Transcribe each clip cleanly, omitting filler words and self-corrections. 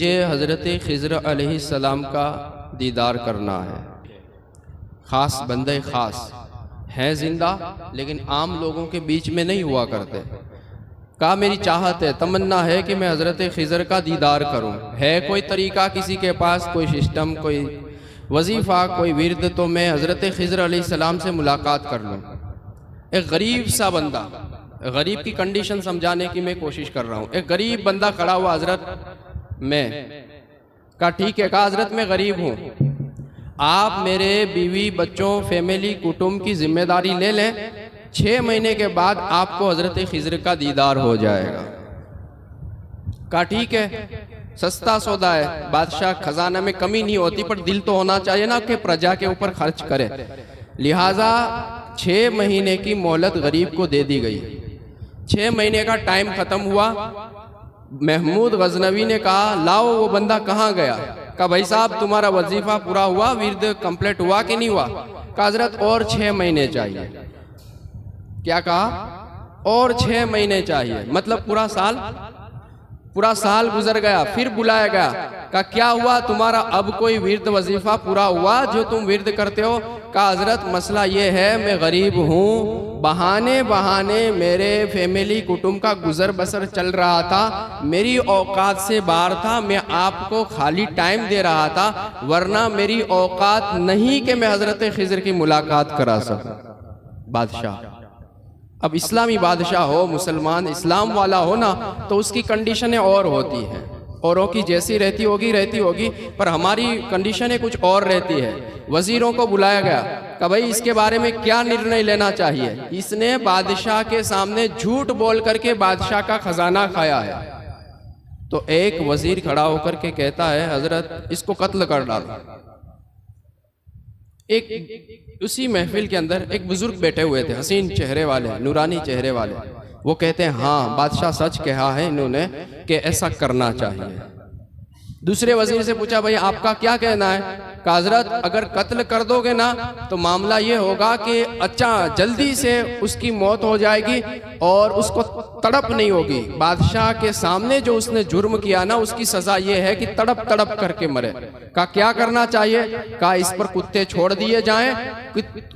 मुझे हज़रत खिज़र अलैहिस्सलाम का दीदार करना है। ख़ास बंदे ख़ास हैं ज़िंदा, लेकिन आम लोगों के बीच में नहीं हुआ करते। कहा मेरी चाहत है, तमन्ना है कि मैं हज़रत खिज़र का दीदार करूं। है कोई तरीक़ा किसी के पास, कोई सिस्टम, कोई वजीफ़ा, कोई विर्द, तो मैं हज़रत खिज़र अलैहिस्सलाम से मुलाकात कर लूँ। एक गरीब सा बंदा, गरीब की कंडीशन समझाने की मैं कोशिश कर रहा हूँ। एक गरीब बंदा खड़ा हुआ, हज़रत मैं कहा ठीक है, कहा हज़रत मैं गरीब हूँ, आप मेरे बीवी बच्चों फैमिली कुटुंब की जिम्मेदारी ले लें, 6 महीने के बाद आपको हज़रत खिज़र का दीदार हो जाएगा। कहा ठीक है, सस्ता सौदा है, बादशाह खजाना में कमी नहीं होती, पर दिल तो होना चाहिए ना कि प्रजा के ऊपर खर्च करे। लिहाजा 6 महीने की मोहलत गरीब को दे दी गई। 6 महीने का टाइम ख़त्म हुआ। महमूद गजनवी ने कहा लाओ वो बंदा कहाँ गया। कहा भाई साहब तुम्हारा वजीफा पूरा हुआ, विर्द कंप्लीट हुआ कि नहीं हुआ। कहा हज़रत और 6 महीने चाहिए। क्या कहा? और 6 महीने चाहिए, मतलब पूरा साल गुजर गया। फिर बुलाया गया, कहा क्या हुआ तुम्हारा, अब कोई विर्द वजीफा पूरा हुआ जो तुम विर्द करते हो। कहा हज़रत मसला ये है, मैं गरीब हूँ, बहाने बहाने मेरे फैमिली कुटुंब का गुजर बसर चल रहा था, मेरी औकात से बाहर था, मैं आपको खाली टाइम दे रहा था, वरना मेरी औकात नहीं कि मैं हज़रत खिज़र की मुलाकात करा सकूं। बादशाह, अब इस्लामी बादशाह हो, मुसलमान इस्लाम वाला हो ना, तो उसकी कंडीशनें और होती हैं, औरों की जैसी रहती होगी, पर हमारी कंडीशनें कुछ और रहती है। वजीरों को बुलाया गया, कि भाई इसके बारे में क्या निर्णय लेना चाहिए। इसने बादशाह के सामने झूठ बोल करके बादशाह का खजाना खाया है। तो एक वजीर खड़ा होकर के कहता है हज़रत इसको कत्ल कर डालो। एक उसी महफिल के अंदर एक बुजुर्ग बैठे हुए थे, हसीन चेहरे वाले, नूरानी चेहरे वाले। वो कहते हैं हाँ बादशाह सच कहा है इन्होंने कि ऐसा करना चाहिए। दूसरे वजीर से पूछा भाई आपका क्या कहना है। कहा हज़रत अगर कत्ल कर दोगे ना तो मामला ये होगा कि अच्छा जल्दी से उसकी मौत हो जाएगी और उसको तड़प नहीं होगी। बादशाह के सामने जो उसने जुर्म किया ना, उसकी सजा ये है कि तड़प तड़प करके मरे। कहा क्या करना चाहिए। कहा इस पर कुत्ते छोड़ दिए जाएं,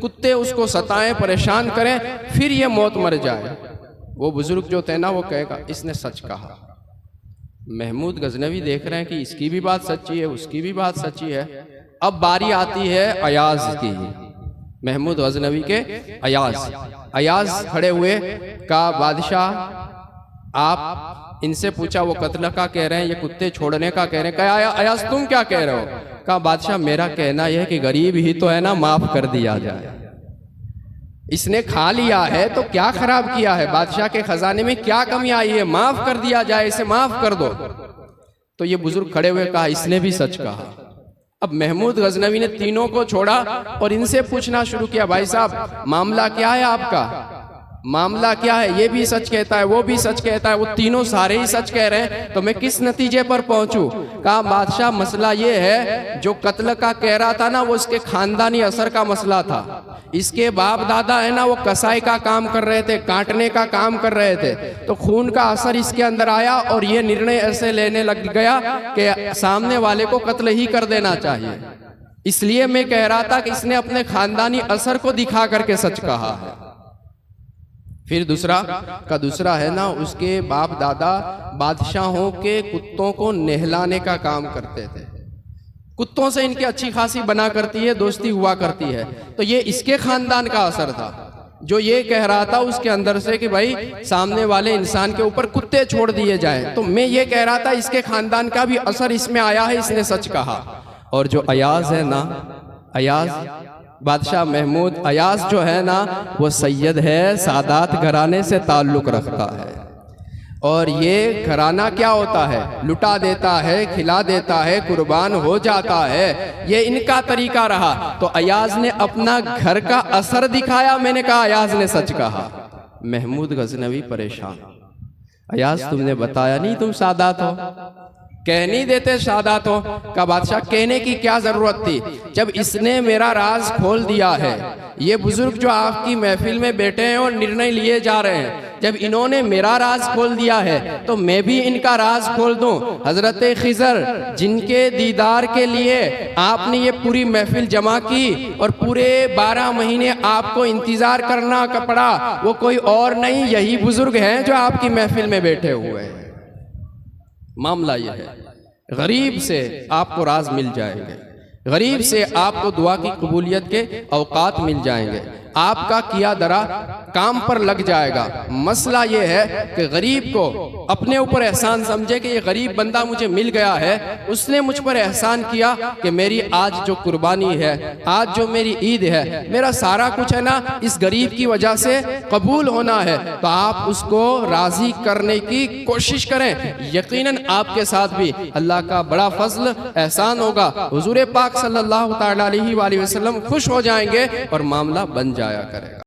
कुत्ते उसको सताएं, परेशान करें, फिर ये मौत मर जाए। वो बुजुर्ग जो थे ना वो कहेगा इसने सच कहा। महमूद गजनवी देख रहे हैं कि इसकी भी बात सच्ची है, उसकी भी बात सच्ची है। अब बारी आती है अयाज की, महमूद गजनवी के अयाज खड़े हुए। कहा बादशाह आप इनसे पूछा, वो कत्ल का कह रहे हैं, ये कुत्ते छोड़ने का कह रहे हैं। कहा अयाज तुम क्या कह रहे हो। कहा बादशाह मेरा कहना यह है कि गरीब ही तो है ना, माफ कर दिया जाए। इसने खा लिया है तो क्या खराब किया है, बादशाह के खजाने में क्या कमी आई है, माफ कर दिया जाए, इसे माफ कर दो। तो ये बुजुर्ग खड़े हुए कहा इसने भी सच कहा। अब महमूद गजनवी ने तीनों को छोड़ा और इनसे पूछना शुरू किया भाई साहब मामला क्या है आपका, मामला क्या है। ये भी सच कहता है, वो भी सच कहता है, वो तीनों सारे ही सच कह रहे हैं, तो मैं किस नतीजे पर पहुंचूं। कहा बादशाह मसला ये है, जो कत्ल का कह रहा था ना वो इसके खानदानी असर का मसला था। इसके बाप दादा है ना वो कसाई का काम कर रहे थे, काटने का काम कर रहे थे, तो खून का असर इसके अंदर आया और ये निर्णय ऐसे लेने लग गया कि सामने वाले को कत्ल ही कर देना चाहिए। इसलिए मैं कह रहा था कि इसने अपने खानदानी असर को दिखा करके सच कहा है। फिर दूसरा है ना, उसके बाप दादा बादशाहों के कुत्तों को नहलाने का काम करते थे, कुत्तों से इनकी अच्छी खासी बना करती है, दोस्ती हुआ करती है, तो ये इसके खानदान का असर था जो ये कह रहा था उसके अंदर से कि भाई सामने वाले इंसान के ऊपर कुत्ते छोड़ दिए जाएं। तो मैं ये कह रहा था इसके खानदान का भी असर इसमें आया है, इसने सच कहा। और जो अयाज है ना, अयाज बादशाह महमूद अयाज जो है ना वो सैयद है, सादात घराने से ताल्लुक रखता है। और ये घराना क्या होता है, लुटा देता है, खिला देता है, कुर्बान हो जाता है, ये इनका तरीका रहा। तो अयाज ने अपना घर का असर दिखाया। मैंने कहा अयाज ने सच कहा। महमूद गजनवी परेशान, अयाज तुमने बताया नहीं तुम सादात हो, कह नहीं देते सादात हो। का बादशाह कहने की क्या जरूरत थी, जब इसने मेरा राज खोल दिया है। ये बुजुर्ग जो आपकी महफिल में बैठे हैं और निर्णय लिए जा रहे हैं, जब इन्होंने मेरा राज खोल दिया है तो मैं भी इनका राज खोल दूं। हजरत खिजर जिनके दीदार के लिए आपने ये पूरी महफिल जमा की और पूरे 12 महीने आपको इंतजार करना पड़ा, वो कोई और नहीं, यही बुजुर्ग हैं जो आपकी महफिल में बैठे हुए हैं। मामला यह है, गरीब से आपको राज मिल जाएंगे, गरीब से आपको दुआ की कबूलियत के औकात मिल जाएंगे, आपका किया दरा काम पर लग जाएगा। मसला ये है कि गरीब को अपने ऊपर एहसान समझे कि ये गरीब बंदा मुझे मिल गया है, उसने मुझ पर एहसान किया कि मेरी आज जो कुर्बानी है, आज जो मेरी ईद है, मेरा सारा कुछ है ना इस गरीब की वजह से कबूल होना है, तो आप उसको राजी करने की कोशिश करें। यकीनन आपके साथ भी अल्लाह का बड़ा फजल एहसान होगा। हुजूर पाक सल्लल्लाहु तआला अलैहि वसल्लम खुश हो जाएंगे और मामला बन जाया करेगा।